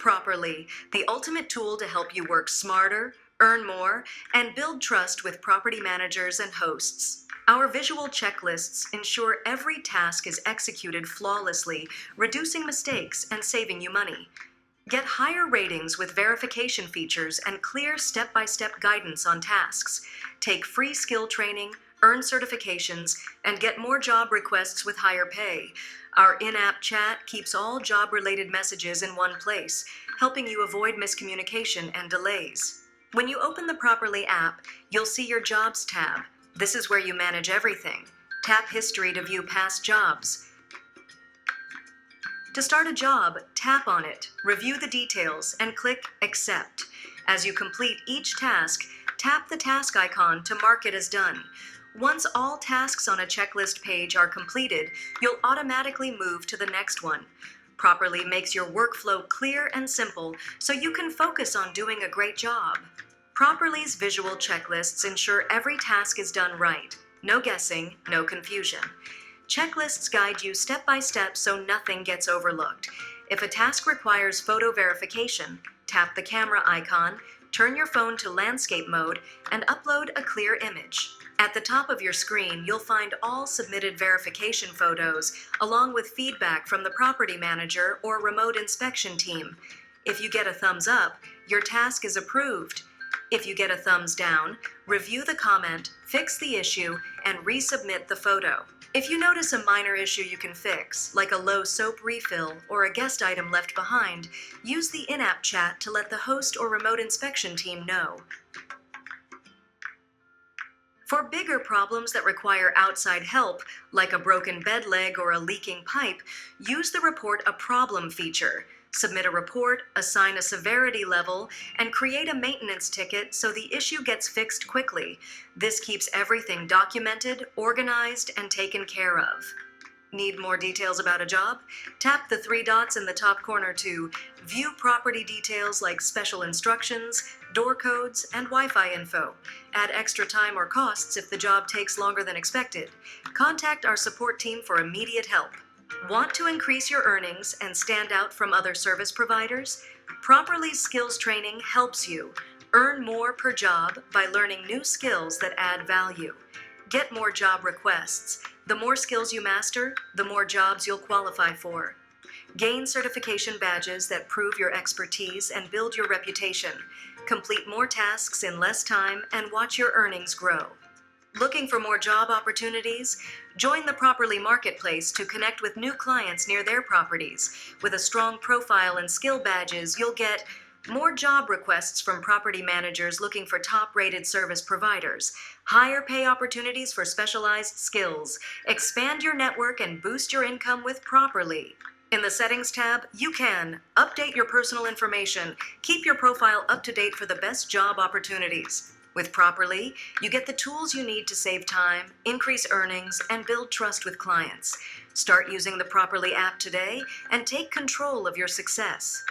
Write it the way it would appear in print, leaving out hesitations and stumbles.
Properly, the ultimate tool to help you work smarter, earn more, and build trust with property managers and hosts. Our visual checklists ensure every task is executed flawlessly, reducing mistakes and saving you money. Get higher ratings with verification features and clear step-by-step guidance on tasks. Take free skill training, earn certifications, and get more job requests with higher pay. Our in-app chat keeps all job-related messages in one place, helping you avoid miscommunication and delays. When you open the Properly app, you'll see your Jobs tab. This is where you manage everything. Tap History to view past jobs. To start a job, tap on it, review the details, and click Accept. As you complete each task, tap the task icon to mark it as done. Once all tasks on a checklist page are completed, you'll automatically move to the next one. Properly makes your workflow clear and simple so you can focus on doing a great job. Properly's visual checklists ensure every task is done right. No guessing, no confusion. Checklists guide you step by step so nothing gets overlooked. If a task requires photo verification, tap the camera icon, turn your phone to landscape mode, and upload a clear image. At the top of your screen, you'll find all submitted verification photos, along with feedback from the property manager or remote inspection team. If you get a thumbs up, your task is approved. If you get a thumbs down, review the comment, fix the issue, and resubmit the photo. If you notice a minor issue you can fix, like a low soap refill or a guest item left behind, use the in-app chat to let the host or remote inspection team know. For bigger problems that require outside help, like a broken bed leg or a leaking pipe, use the Report a Problem feature. Submit a report, assign a severity level, and create a maintenance ticket so the issue gets fixed quickly. This keeps everything documented, organized, and taken care of. Need more details about a job? Tap the three dots in the top corner to view property details like special instructions, door codes, and Wi-Fi info. Add extra time or costs if the job takes longer than expected. Contact our support team for immediate help. Want to increase your earnings and stand out from other service providers? Properly Skills Training helps you earn more per job by learning new skills that add value. Get more job requests. The more skills you master, the more jobs you'll qualify for. Gain certification badges that prove your expertise and build your reputation. Complete more tasks in less time and watch your earnings grow. Looking for more job opportunities? Join the Properly Marketplace to connect with new clients near their properties. With a strong profile and skill badges, you'll get more job requests from property managers looking for top-rated service providers, higher pay opportunities for specialized skills, expand your network and boost your income with Properly. In the Settings tab, you can update your personal information, keep your profile up to date for the best job opportunities. With Properly, you get the tools you need to save time, increase earnings, and build trust with clients. Start using the Properly app today and take control of your success.